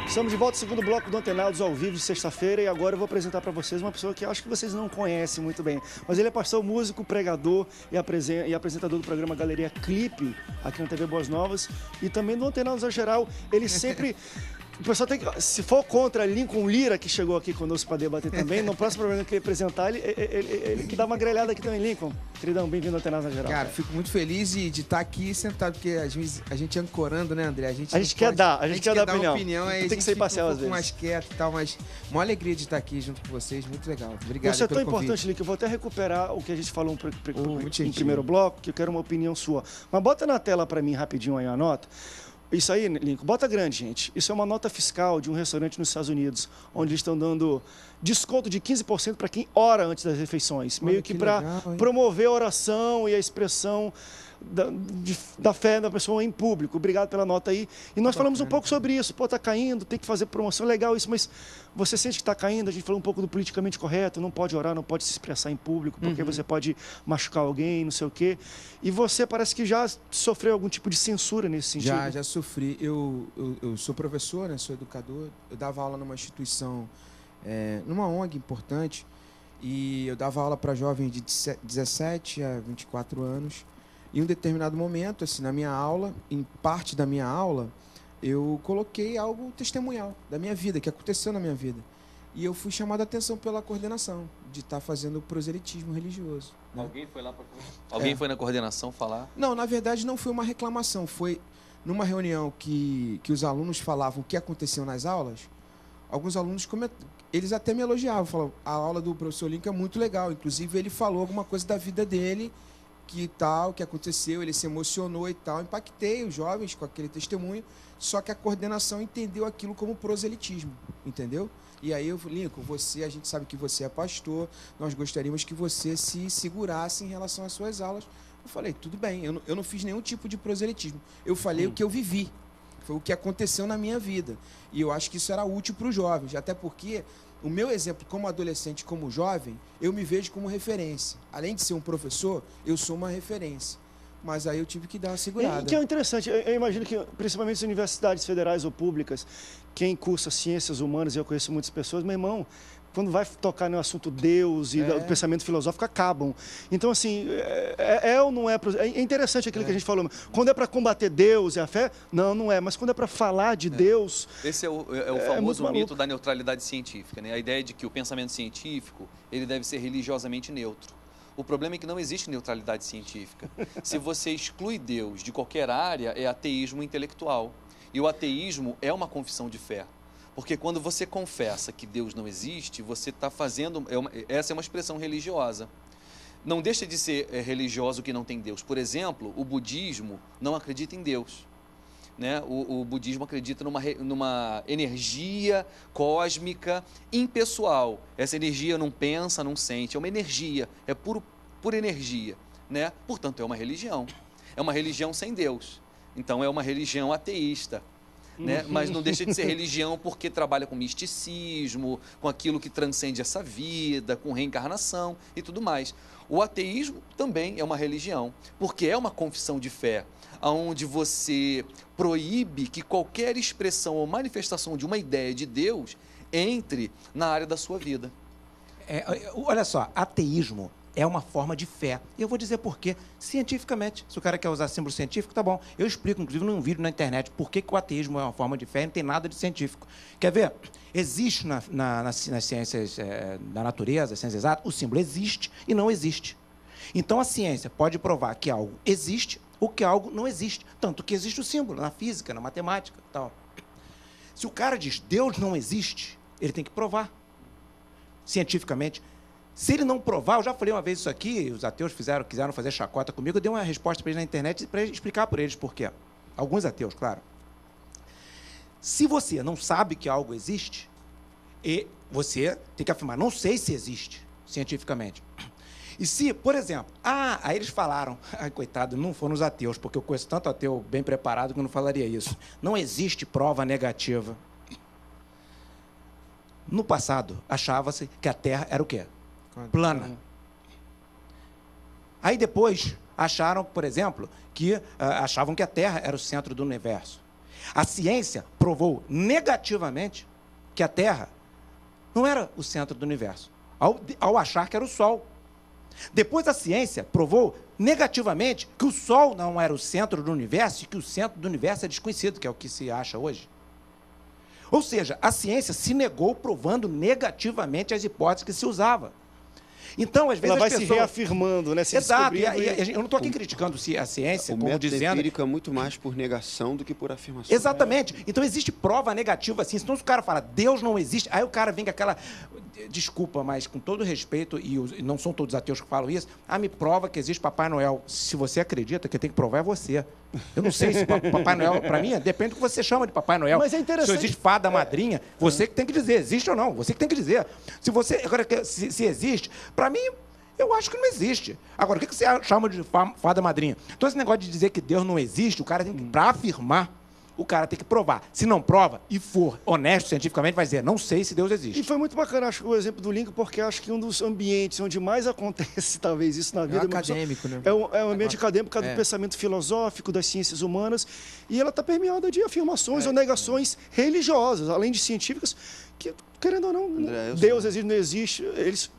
Estamos de volta ao segundo bloco do Antenados ao vivo de sexta-feira e agora eu vou apresentar para vocês uma pessoa que eu acho que vocês não conhecem muito bem, mas ele é pastor, músico, pregador e apresentador do programa Galeria Clipe aqui na TV Boas Novas e também do Antenados ao geral. Ele sempre... O pessoal tem que, se for contra Lincoln Lira, que chegou aqui conosco para debater também, no próximo programa que ele apresentar, ele que dá uma grelhada aqui também, Lincoln. Queridão, bem-vindo ao Antenados ao geral. Cara, fico muito feliz de estar aqui sentado, porque a gente ancorando, né, André? A gente quer dar opinião, aí tem que ser parcial às vezes. Mais quieto e tal, mas uma alegria de estar aqui junto com vocês, muito legal. Obrigado Isso é pelo tão convite. importante, Lincoln, eu vou até recuperar o que a gente falou em primeiro bloco, que eu quero uma opinião sua. Mas bota na tela para mim rapidinho aí a nota. Isso aí, Lincoln, bota grande, gente. Isso é uma nota fiscal de um restaurante nos Estados Unidos, onde eles estão dando desconto de 15% para quem ora antes das refeições. Meio que para promover a oração e a expressão da fé da pessoa em público. Obrigado pela nota aí. E nós falamos um pouco sobre isso. Pô, tá caindo, tem que fazer promoção. Legal isso, mas você sente que está caindo? A gente falou um pouco do politicamente correto. Não pode orar, não pode se expressar em público, porque você pode machucar alguém, não sei o quê. E você parece que já sofreu algum tipo de censura nesse sentido. Já sofri. Eu sou professor, né? Sou educador. Eu dava aula numa instituição, numa ONG importante. E eu dava aula para jovens de 17 a 24 anos. E em um determinado momento, assim, na minha aula, em parte da minha aula, eu coloquei algo testemunhal da minha vida, que aconteceu na minha vida. E eu fui chamado a atenção pela coordenação de estar fazendo proselitismo religioso. Né? Alguém foi lá para... Alguém foi na coordenação falar? Não, na verdade não foi uma reclamação. Foi numa reunião que os alunos falavam o que aconteceu nas aulas. Alguns alunos eles até me elogiavam, falavam, a aula do professor Lincoln é muito legal. Inclusive ele falou alguma coisa da vida dele, que aconteceu, ele se emocionou e tal. Impactei os jovens com aquele testemunho, só que a coordenação entendeu aquilo como proselitismo, entendeu? E aí eu falei, Lincoln, a gente sabe que você é pastor, nós gostaríamos que você se segurasse em relação às suas aulas. Eu falei, tudo bem, eu não fiz nenhum tipo de proselitismo. Eu falei o que eu vivi, foi o que aconteceu na minha vida. E eu acho que isso era útil para os jovens, até porque o meu exemplo como adolescente, como jovem, eu me vejo como referência. Além de ser um professor, eu sou uma referência. Mas aí eu tive que dar uma segurada. E que é interessante, eu imagino que, principalmente as universidades federais ou públicas, quem cursa ciências humanas, e eu conheço muitas pessoas, meu irmão, quando vai tocar no assunto Deus e do pensamento filosófico, acabam. Então, assim, ou não é... É interessante aquilo que a gente falou. Quando é para combater Deus e a fé, não é. Mas quando é para falar de Deus... Esse é o famoso mito da neutralidade científica, né? A ideia de que o pensamento científico ele deve ser religiosamente neutro. O problema é que não existe neutralidade científica. Se você exclui Deus de qualquer área, é ateísmo intelectual. E o ateísmo é uma confissão de fé. Porque quando você confessa que Deus não existe, você está fazendo... essa é uma expressão religiosa. Não deixa de ser religioso que não tem Deus. Por exemplo, o budismo não acredita em Deus. Né? O budismo acredita numa energia cósmica impessoal. Essa energia não pensa, não sente. É uma energia, é pura energia. Né? Portanto, é uma religião. É uma religião sem Deus. Então, é uma religião ateísta. Né? Mas não deixa de ser religião porque trabalha com misticismo, com aquilo que transcende essa vida, com reencarnação e tudo mais. O ateísmo também é uma religião, porque é uma confissão de fé, onde você proíbe que qualquer expressão ou manifestação de uma ideia de Deus entre na área da sua vida. Olha só, ateísmo é uma forma de fé. E eu vou dizer por quê. Cientificamente, se o cara quer usar símbolo científico, tá bom. Eu explico, inclusive, num vídeo na internet, por que o ateísmo é uma forma de fé e não tem nada de científico. Quer ver? Existe nas ciências da natureza, ciências exatas, o símbolo existe e não existe. Então, a ciência pode provar que algo existe ou que algo não existe. Tanto que existe o símbolo na física, na matemática e tal. Se o cara diz Deus não existe, ele tem que provar cientificamente. Se ele não provar, eu já falei uma vez isso aqui, os ateus quiseram fazer chacota comigo, eu dei uma resposta para eles na internet para explicar para eles por quê. Alguns ateus, claro. Se você não sabe que algo existe, você tem que afirmar, não sei se existe, cientificamente. E se, por exemplo, aí eles falaram, coitado, não foram os ateus, porque eu conheço tanto ateu bem preparado que eu não falaria isso. Não existe prova negativa. No passado, achava-se que a Terra era o quê? Plana. Aí depois acharam, por exemplo, que achavam que a Terra era o centro do universo. A ciência provou negativamente que a Terra não era o centro do universo, ao achar que era o Sol. Depois a ciência provou negativamente que o Sol não era o centro do universo e que o centro do universo é desconhecido, que é o que se acha hoje. Ou seja, a ciência se negou provando negativamente as hipóteses que se usava. Então, às vezes, ela vai as pessoas... se reafirmando, né? Se Exato. Eu não estou aqui criticando a ciência, como dizendo... O método empírico é muito mais por negação do que por afirmação. Exatamente. Então, existe prova negativa assim. Então, se o cara fala, Deus não existe, aí o cara vem com aquela... Desculpa, mas com todo respeito, e não são todos ateus que falam isso, me prova que existe Papai Noel. Se você acredita, quem tem que provar é você. Eu não sei se Papai Noel, para mim, depende do que você chama de Papai Noel. Mas é interessante. Se existe fada madrinha, você que tem que dizer, existe ou não, você que tem que dizer. Agora, se existe, para mim, eu acho que não existe. Agora, o que você chama de fada madrinha? Então, esse negócio de dizer que Deus não existe, o cara tem que, para afirmar, o cara tem que provar. Se não prova e for honesto cientificamente, vai dizer, não sei se Deus existe. E foi muito bacana, acho, o exemplo do Lincoln, porque acho que um dos ambientes onde mais acontece, talvez, isso na vida... acadêmico, né? É um ambiente acadêmico, por causa do pensamento filosófico, das ciências humanas, e ela está permeada de afirmações ou negações religiosas, além de científicas, que, querendo ou não, André, Deus existe, não existe.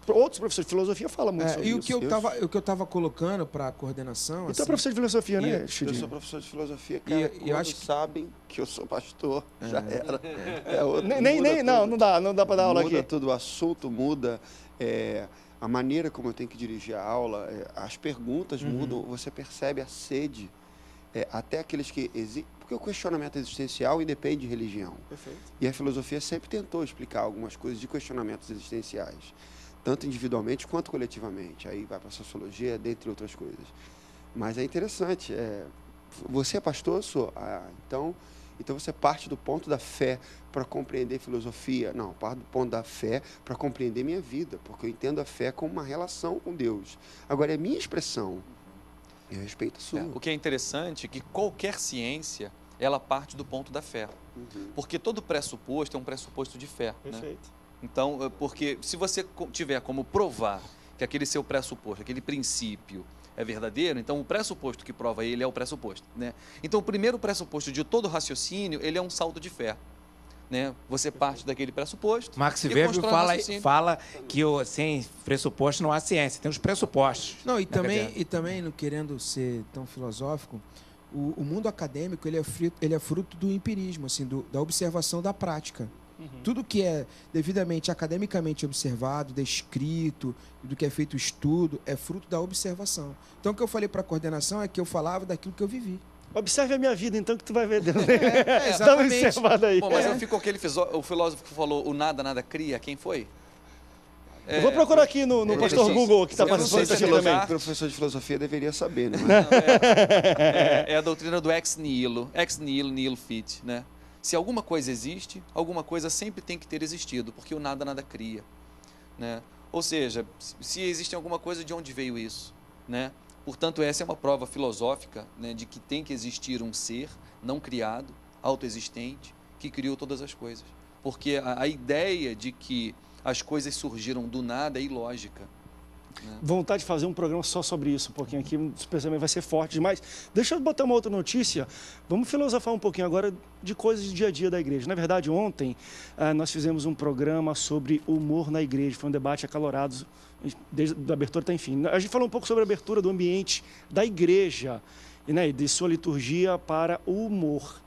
Outros professores de filosofia falam muito sobre e isso. o que eu estava colocando para a coordenação... E tu é professor de filosofia, né, Eu Chidinho? sou professor de filosofia, cara. E eu acho que sabem que eu sou pastor, já era. Não dá para dar aula aqui. Muda tudo, o assunto muda, a maneira como eu tenho que dirigir a aula, as perguntas mudam, você percebe a sede, até aqueles que existem. Porque o questionamento existencial independe de religião. Perfeito. E a filosofia sempre tentou explicar algumas coisas de questionamentos existenciais, tanto individualmente quanto coletivamente. Aí vai para a sociologia, dentre outras coisas. Mas é interessante. Você é pastor? Eu sou. Então você parte do ponto da fé para compreender filosofia. Não, parte do ponto da fé para compreender minha vida, porque eu entendo a fé como uma relação com Deus. Agora, é minha expressão. Eu respeito a sua. O que é interessante é que qualquer ciência, ela parte do ponto da fé. Porque todo pressuposto é um pressuposto de fé. Perfeito. Né? Então, porque se você tiver como provar que aquele seu pressuposto, aquele princípio é verdadeiro, então o pressuposto que prova ele é o pressuposto. Né? Então, o primeiro pressuposto de todo raciocínio, ele é um salto de fé. Né? Você parte daquele pressuposto. Max Weber fala que sem pressuposto não há ciência, tem os pressupostos. Não, e também, não querendo ser tão filosófico, o mundo acadêmico ele é fruto do empirismo, assim, da observação da prática. Tudo que é devidamente academicamente observado, descrito, do que é feito estudo, é fruto da observação. Então, o que eu falei para a coordenação é que eu falava daquilo que eu vivi. Observe a minha vida, então, que tu vai ver Deus. Exatamente. Dá uma observada aí. Bom, mas não ficou aquele o filósofo que falou o nada cria, quem foi? Eu vou procurar aqui no pastor Google, que está participando se aqui é também. O professor de filosofia deveria saber, né? É a doutrina do ex nihilo fit, né? Se alguma coisa existe, alguma coisa sempre tem que ter existido, porque o nada cria, né? Ou seja, se existe alguma coisa, de onde veio isso, né? Portanto, essa é uma prova filosófica, né, de que tem que existir um ser não criado, autoexistente, que criou todas as coisas. Porque a ideia de que as coisas surgiram do nada é ilógica. Né? Vontade de fazer um programa só sobre isso, um pouquinho aqui, o pensamento vai ser forte demais. Deixa eu botar uma outra notícia. Vamos filosofar um pouquinho agora de coisas do dia a dia da igreja. Na verdade, ontem nós fizemos um programa sobre humor na igreja. Foi um debate acalorado, desde a abertura até enfim. A gente falou um pouco sobre a abertura do ambiente da igreja, né, e de sua liturgia para o humor.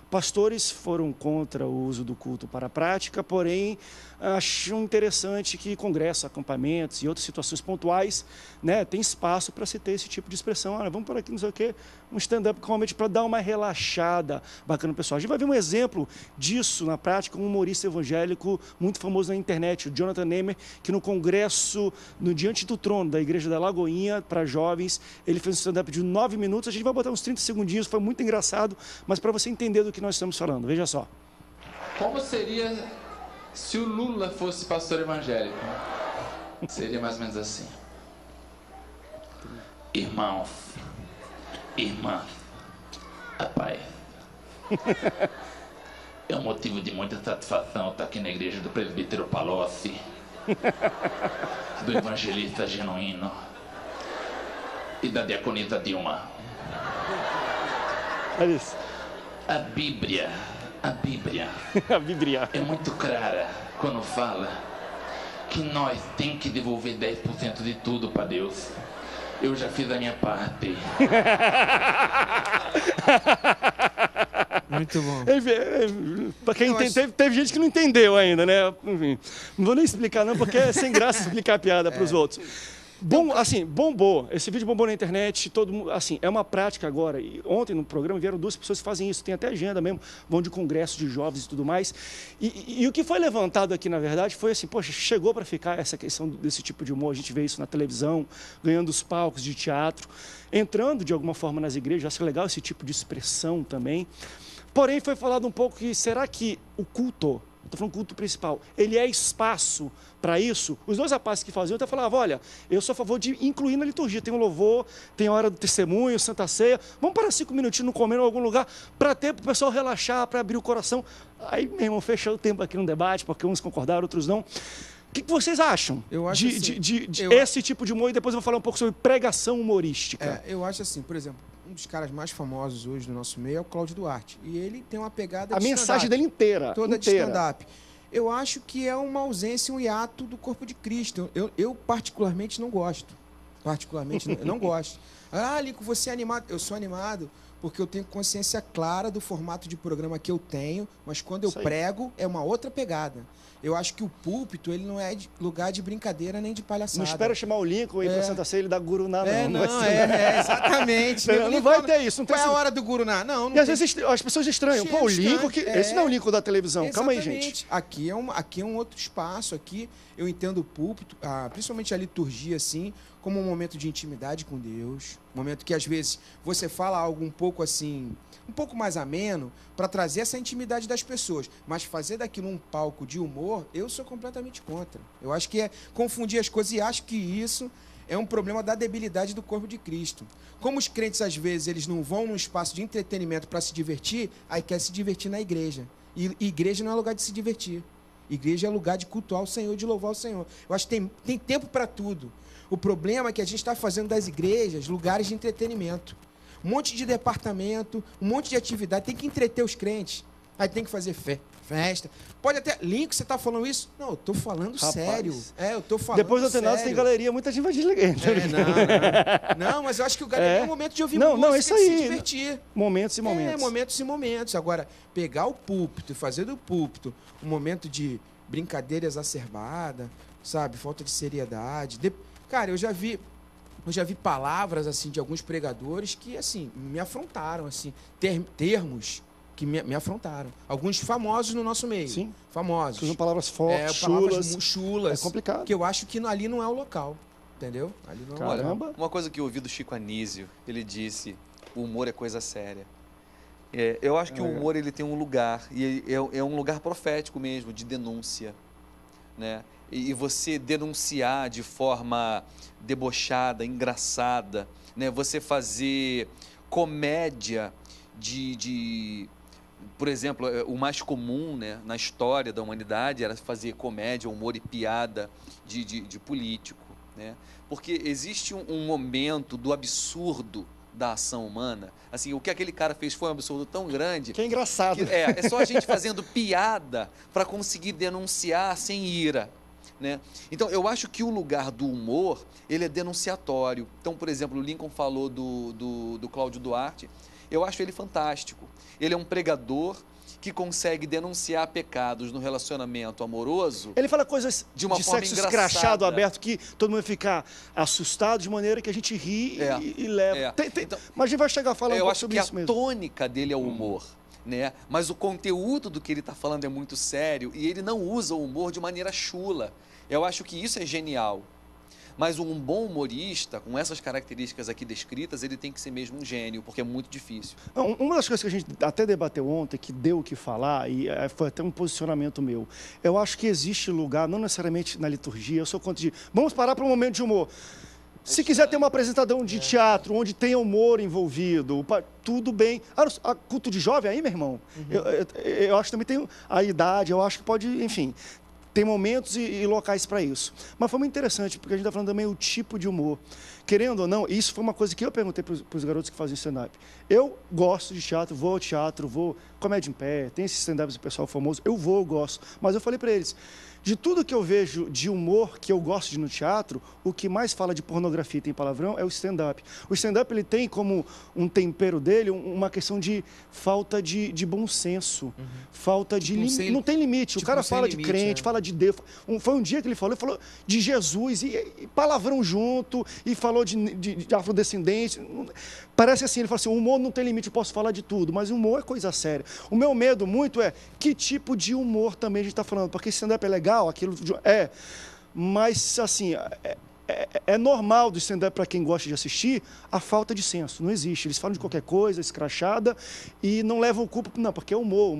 Pastores foram contra o uso do culto para a prática, porém acham interessante que congressos, acampamentos e outras situações pontuais, né, tem espaço para se ter esse tipo de expressão. Vamos por aqui, não sei o quê, um stand-up realmente para dar uma relaxada bacana no pessoal. A gente vai ver um exemplo disso na prática, um humorista evangélico muito famoso na internet, o Jonathan Nehmer, que no congresso, no Diante do Trono, da Igreja da Lagoinha, para jovens, ele fez um stand-up de 9 minutos. A gente vai botar uns 30 segundinhos, foi muito engraçado, mas para você entender do que nós estamos falando. Veja só. Como seria se o Lula fosse pastor evangélico? Seria mais ou menos assim. Irmãos, irmãs, pai, é um motivo de muita satisfação estar aqui na igreja do presbítero Palocci, do evangelista genuíno. e da diaconisa Dilma. Olha isso. A Bíblia A Bíblia. é muito clara quando fala que nós tem que devolver 10% de tudo para Deus. Eu já fiz a minha parte. Muito bom. Para quem teve gente que não entendeu ainda, né? Enfim, não vou nem explicar não, porque é sem graça explicar a piada para os outros. Bom, assim, bombou. Esse vídeo bombou na internet, todo mundo, assim, é uma prática agora. E ontem no programa vieram 2 pessoas que fazem isso, tem até agenda mesmo, vão de congresso de jovens e tudo mais. E o que foi levantado aqui, na verdade, foi assim, poxa, chegou para ficar essa questão desse tipo de humor, a gente vê isso na televisão, ganhando os palcos de teatro, entrando de alguma forma nas igrejas, acho legal esse tipo de expressão também. Porém, foi falado um pouco que, será que o culto, estou falando culto principal, ele é espaço para isso? Os 2 rapazes que faziam até falavam, olha, eu sou a favor de incluir na liturgia, tem o louvor, tem a hora do testemunho, Santa Ceia, vamos parar 5 minutinhos no comer em algum lugar, para ter para o pessoal relaxar, para abrir o coração. Aí, meu irmão, fechou o tempo aqui no debate, porque uns concordaram, outros não. O que vocês acham esse tipo de humor? E depois eu vou falar um pouco sobre pregação humorística. Eu acho assim, por exemplo, um dos caras mais famosos hoje no nosso meio é o Cláudio Duarte. E ele tem uma pegada a mensagem dele inteira. Toda de stand-up. Eu acho que é uma ausência, um hiato do corpo de Cristo. Eu particularmente não gosto. Não gosto. Ah, Lico, você é animado. Eu sou animado porque eu tenho consciência clara do formato de programa que eu tenho, mas quando eu prego é uma outra pegada. Eu acho que o púlpito, ele não é lugar de brincadeira nem de palhaçada. Não espera chamar o Lincoln e ir para Santa Ceia ele dar guruná, não. Exatamente. Não vai ter isso. Não tem qual é a hora do guruná? Não e às vezes as pessoas estranham. Pô, o Lincoln, esse não é o Lincoln da televisão. Exatamente. Calma aí, gente. Aqui é um outro espaço. Aqui eu entendo o púlpito, principalmente a liturgia, assim, como um momento de intimidade com Deus. Um momento que, às vezes, você fala algo um pouco assim, um pouco mais ameno, para trazer essa intimidade das pessoas. Mas fazer daquilo um palco de humor, eu sou completamente contra. Eu acho que é confundir as coisas e acho que isso é um problema da debilidade do corpo de Cristo. Como os crentes, às vezes, eles não vão num espaço de entretenimento para se divertir, aí quer se divertir na igreja. E igreja não é lugar de se divertir. Igreja é lugar de cultuar o Senhor, de louvar o Senhor. Eu acho que tem tempo para tudo. O problema é que a gente está fazendo das igrejas lugares de entretenimento. Um monte de departamento, um monte de atividade. Tem que entreter os crentes. Aí tem que fazer festa. Pode até... Link, você está falando isso? Não, eu estou falando sério. Eu estou falando depois do Atenados tem galeria, muita gente vai desligar. Não, mas eu acho que o galeria é um momento de ouvir música, isso aí, de se divertir. Momentos e momentos. Momentos e momentos. Agora, pegar o púlpito e fazer do púlpito um momento de brincadeira exacerbada, sabe? Falta de seriedade. Cara, eu já vi palavras assim de alguns pregadores que assim me afrontaram, assim, termos que me afrontaram. Alguns famosos no nosso meio. Sim. Famosos. Usam palavras fortes, chulas. É complicado. Que eu acho que ali não é o local. Entendeu? Ali não é o local. Olha, uma coisa que eu ouvi do Chico Anísio, ele disse, o humor é coisa séria. Eu acho que o humor ele tem um lugar, e é um lugar profético mesmo, de denúncia, né? E você denunciar de forma debochada, engraçada, né? Você fazer comédia por exemplo, o mais comum, né, na história da humanidade era fazer comédia, humor e piada de político, né? Porque existe um momento do absurdo da ação humana. Assim, o que aquele cara fez foi um absurdo tão grande... Que é engraçado. É só a gente fazendo piada para conseguir denunciar sem ira, né? Então, eu acho que o lugar do humor, ele é denunciatório. Então, por exemplo, o Lincoln falou do Cláudio Duarte. Eu acho ele fantástico. Ele é um pregador que consegue denunciar pecados no relacionamento amoroso. Ele fala coisas de forma sexo escrachado, aberto, que todo mundo fica assustado, de maneira que a gente ri e leva. Então, mas a gente vai chegar a falar um pouco sobre isso mesmo. Eu acho que a tônica dele é o humor, né? Mas o conteúdo do que ele está falando é muito sério e ele não usa o humor de maneira chula. Eu acho que isso é genial. Mas um bom humorista, com essas características aqui descritas, ele tem que ser mesmo um gênio, porque é muito difícil. Uma das coisas que a gente até debateu ontem, que deu o que falar, e foi até um posicionamento meu, eu acho que existe lugar, não necessariamente na liturgia, eu sou contra de... Vamos parar para um momento de humor. Se quiser ter uma apresentação de teatro, onde tem humor envolvido, tudo bem. Culto de jovem aí, meu irmão? Eu acho que também tem a idade, eu acho que pode, enfim... Tem momentos e locais para isso. Mas foi muito interessante, porque a gente está falando também o tipo de humor. Querendo ou não, isso foi uma coisa que eu perguntei para os garotos que fazem stand-up. Eu gosto de teatro, vou ao teatro, vou comédia em pé, tem esses stand-ups do pessoal famoso, eu gosto. Mas eu falei para eles, de tudo que eu vejo de humor que eu gosto de ir no teatro, o que mais fala de pornografia e tem palavrão é o stand-up. O stand-up ele tem como um tempero dele uma questão de falta de bom senso, falta de... não tem limite. O cara fala de crente, fala de Deus. Foi um dia que ele falou de Jesus e palavrão junto, e falou de afrodescendente. Parece assim, ele fala assim, o humor não tem limite, eu posso falar de tudo, mas o humor é coisa séria. O meu medo muito é que tipo de humor também a gente está falando, porque stand-up é legal, aquilo mas assim, é normal do stand-up para quem gosta de assistir a falta de senso, não existe. Eles falam de qualquer coisa, escrachada, e não levam culpa, não, porque é humor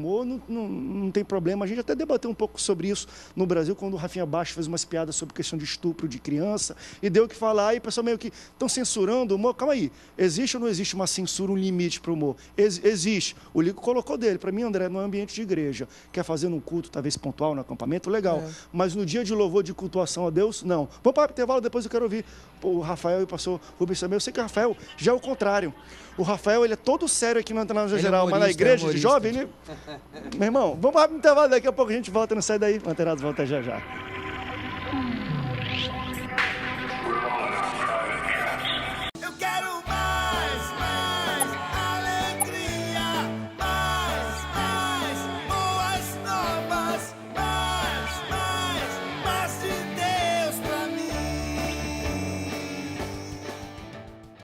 não tem problema. A gente até debateu um pouco sobre isso no Brasil, quando o Rafinha Baixo fez umas piadas sobre questão de estupro de criança, e deu o que falar, e o pessoal meio que estão censurando o humor. Calma aí, existe ou não existe uma censura, um limite para o humor? Existe. O Lico colocou dele. Para mim, André, no ambiente de igreja, quer fazer um culto, talvez pontual, no acampamento, legal. Mas no dia de louvor, de cultuação a Deus, não. Vamos para o intervalo, depois eu quero ouvir o Rafael e o pastor Rubens também. Eu sei que o Rafael já é o contrário. O Rafael, ele é todo sério aqui no Antenados Geral, mas na igreja de jovem, ele... Meu irmão, vamos para o intervalo, daqui a pouco a gente volta, não sai daí. O Antenados volta já já.